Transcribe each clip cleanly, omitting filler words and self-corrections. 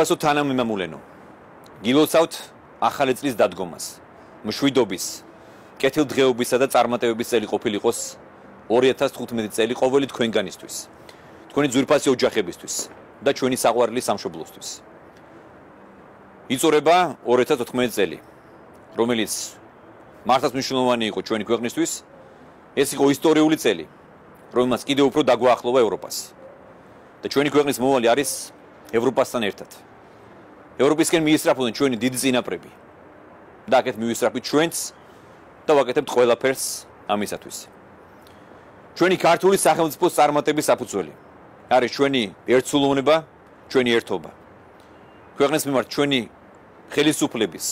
ძვირფასო თანამემამულენო, გილოცავთ ახალი წლის დადგომას, მშვიდობის, კეთილდღეობისა და წარმატებების წელი ყოფილიყოს 2015 წელი ყოველი თქვენგანისთვის, თქვენი ძვირფასი ოჯახებისთვის და ჩვენი საყვარელი სამშობლოსთვის. იწურება 2014 წელი, რომელიც მართლაც მნიშვნელოვანი იყო ჩვენი ქვეყნისთვის, ეს იყო ისტორიული წელი, რომელმაც კიდევ უფრო დაგვაახლოვა ევროპას. და ჩვენი ქვეყნის მომავალი არის ევროპასთან ერთად. ევროპისკენ მიისწრაფოდნენ ჩვენი დიდი წინაპრები. და აქეთ მივისწრაფით ჩვენც და ვაკეთებთ ყველაფერს ამისათვის. ჩვენი ქართული სახელმწიფოს წარმატების საფუძველი არის ჩვენი ერთსულოვნება, ჩვენი ერთობა. ქვეყნის მიმართ ჩვენი ხელისუფლების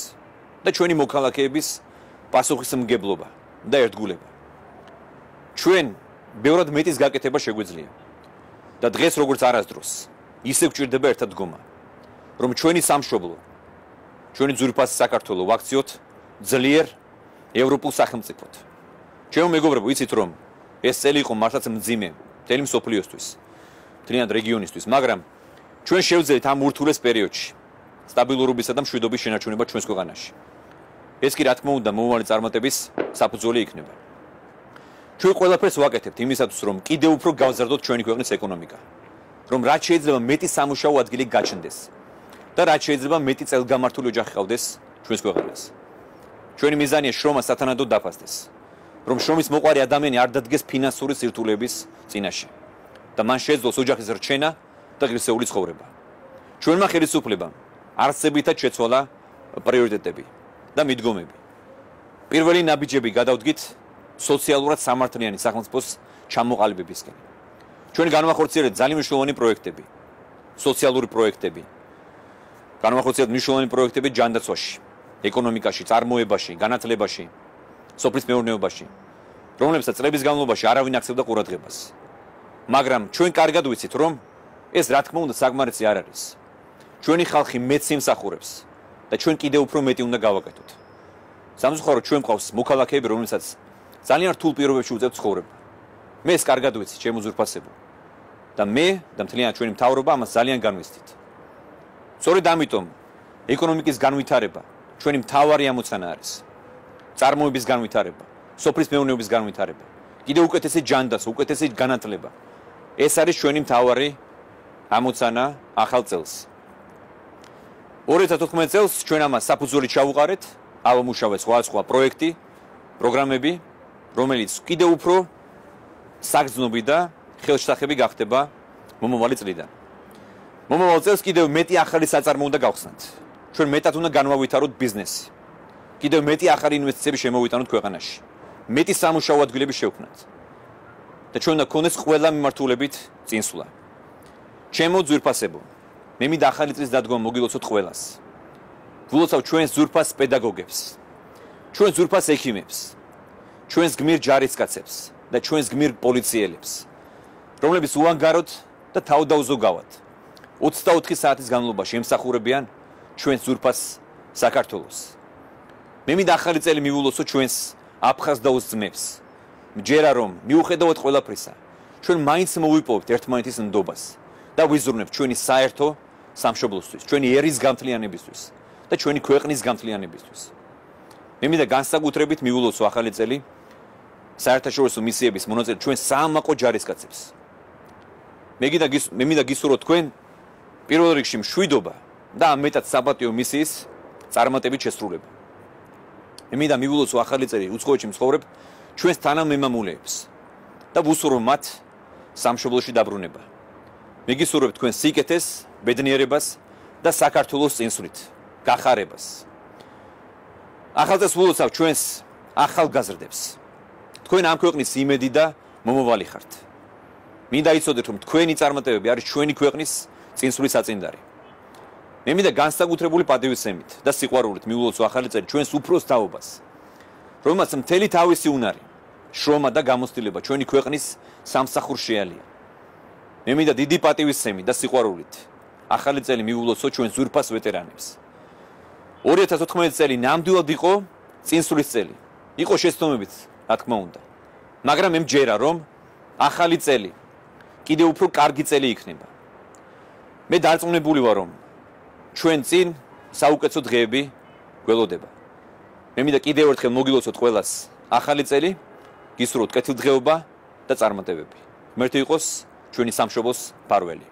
და ჩვენი მოქალაქეების პასუხისმგებლობა და ერთგულება. ჩვენ ბევრად მეტის გაკეთება შეგვიძლია. და დღეს როგორც არასდროს, ისე გვჭირდება ერთად დგომა, რომ ჩვენი სამშობლო, ჩვენი ძვირფასი საქართველო ვაქციოთ ძლიერ ევროპულ სახელმწიფოდ. ჩემო მეგობრებო, იცით რომ ეს წელი იყო მართლაც მძიმე მთელი მსოფლიოსთვის, მთლიანად რეგიონისთვის, მაგრამ ჩვენ შევძლებთ ამ ურთულეს პერიოდში სტაბილურობისა და მშვიდობის შენარჩუნება ჩვენს ქვეყანაში. ეს კი რა თქმა უნდა მომავალი წარმატების საფუძველი იქნება. ჩვენ ყველაფერს ვაკეთებთ იმისათვის, რომ კიდევ უფრო გავზარდოთ ჩვენი ქვეყნის ეკონომიკა, რომ რაც შეიძლება მეტი სამუშაო ადგილი გაჩნდეს და რაც შეიძლება მეტი წელგამართული ოჯახი ყავდეს ჩვენს ქვეყანას. ჩვენი მიზანია შრომა სათანადოდ დაფასდეს, რომ შრომის მოყვარი ადამიანი არ დადგეს ფინანსური სირთულეების წინაშე და მან შეძლოს ოჯახის რჩენა და ღირსეული ცხოვრება. ჩვენმა ხელისუფლებამ არცებითად შეცვალა პრიორიტეტები და მიდგომები. პირველი ნაბიჯები გადავდგით სოციალურად სამართლიანი სახელმწიფოს ჩამოყალიბებისკენ. ჩვენ განვახორციელებთ ძალიან მნიშვნელოვანი პროექტები, სოციალური პროექტები. განვახორციელებთ მნიშვნელოვანი პროექტები ჯანდაცვაში, ეკონომიკაში, წარმოებაში, განათლებაში, სოფლის მეურნეობაში, რომლებსაც წლების განმავლობაში არავინ აქცევდა ყურადღებას. მაგრამ ჩვენ კარგად ვიცით, რომ ეს რა თქმა უნდა საკმარისი არ არის. ჩვენი ხალხი მეც იმსახურებს და ჩვენ კიდევ უფრო მეტი უნდა გავაკეთოთ. სამწუხაროდ ჩვენ მყავს მოქალაქეები, რომლებსაც ძალიან რთულ პირობებში უწევთ ცხოვრება. მე ეს კარგად ვიცი, ჩემო ძვირფასებო. და მე და მთლიანად ჩვენი მთავრობა ამას ძალიან განვიცდით. სწორედ ამიტომ ეკონომიკის განვითარება ჩვენი მთავარი ამოცანა არის. წარმოების განვითარება, სოფლის მეურნეობის განვითარება, კიდევ უკეთესი ჯანდაცვა, უკეთესი განათლება. ეს არის ჩვენი მთავარი ამოცანა ახალ წელს. 2014 წელს ჩვენ ამას საფუძველი ჩავუყარეთ, ავამუშავეთ სხვა პროექტი, პროგრამები, რომელიც კიდევ უფრო საგრძნობი და ხელშესახები გახდება მომავალი წლიდან. მომავალ წელს კიდევ მეტი ახალი საწარმო უნდა გავხსნათ. ჩვენ მეტად უნდა განვავითაროთ ბიზნესი. კიდევ მეტი ახალი ინვესტიციები შემოვიტანოთ ქვეყანაში. მეტი სამუშაო ადგილები შევქმნათ. და ჩვენ უნდა გქონდეს ყველა მიმართულებით წინსვლა. ჩემო ძვირფასებო, მე მინდა ახალი წლის დადგომა მოგილოცოთ ყველას. გულოცავ ჩვენს ძვირფას პედაგოგებს, ჩვენს ძვირფას ექიმებს, ჩვენს გმირ ჯარისკაცებს და ჩვენს გმირ პოლიციელებს, რომლებიც უანგაროდ და თავდაუზოგავად 24 საათის განმავლობაში ემსახურებიან ჩვენს ძვირფას საქართველოს. მე მინდა ახალი წელი მივულოცო ჩვენს აფხაზდაუს ძმებს. მჯერა რომ მიუხედავად ყველაფრისა, ჩვენ მაინც მოვიპოვებთ ერთმანეთის ნდობას და ვიზრუნებთ ჩვენი საერთო სამშობლოსთვის, ჩვენი ერის გამთლიანებისთვის და ჩვენი ქვეყნის გამთლიანებისთვის. მე მინდა განსაკუთრებით მივულოცო ახალი წელი საერთაშორისო მისიების მონაწილე ჩვენ საამაყო ჯარისკაცებს. მე მინდა გისურვოთ თქვენ პირველ რიგში მშვიდობა და ამეტად საპატიო მისიის წარმატებით შესრულება. მე მინდა მივულოცო ახალი წელი უცხოეთში მცხოვრებ ჩვენს თანამემამულეებს და ვუსურვო მათ სამშობლოში დაბრუნება. მე გისურვებ თქვენ სიკეთეს, ბედნიერებას და საქართველოს წინსვლით გახარებას. ახალ წელს ვულოცავ ჩვენს ახალგაზრდებს. თქვენ ამ ქვეყნის იმედი და მომავალი ხართ. მინდა იცოდეთ, რომ თქვენი წარმატებები არის ჩვენი ქვეყნის წინსვლის საწინდარი. მე მინდა განსაკუთრებული პატივისცემით და სიყვარულით მივულოცო ახალი წელი ჩვენს უფროს თაობას, რომელმაც მთელი თავისი უნარი, შრომა და გამოცდილება ჩვენი ქვეყნის სამსახურს შეალია. მე მინდა დიდი პატივისცემით და სიყვარულით ახალი წელი მივულოცო ჩვენს ძვირფას ვეტერანებს. 2014 წელი ნამდვილად იყო წინსვლის წელი. იყო შეცდომებით, რა თქმა უნდა. მაგრამ მე მჯერა, რომ ახალი წელი კიდევ უფრო კარგი წელი იქნება. მე დარწმუნებული ვარ, რომ ჩვენ წინ საუკეთესო დღეები გველოდება. მე მინდა კიდევ ერთხელ მოგილოცოთ ყველას ახალი წელი, გისურვოთ კეთილდღეობა და წარმატებები. ღმერთი იყოს ჩვენი სამშობლოს მფარველი.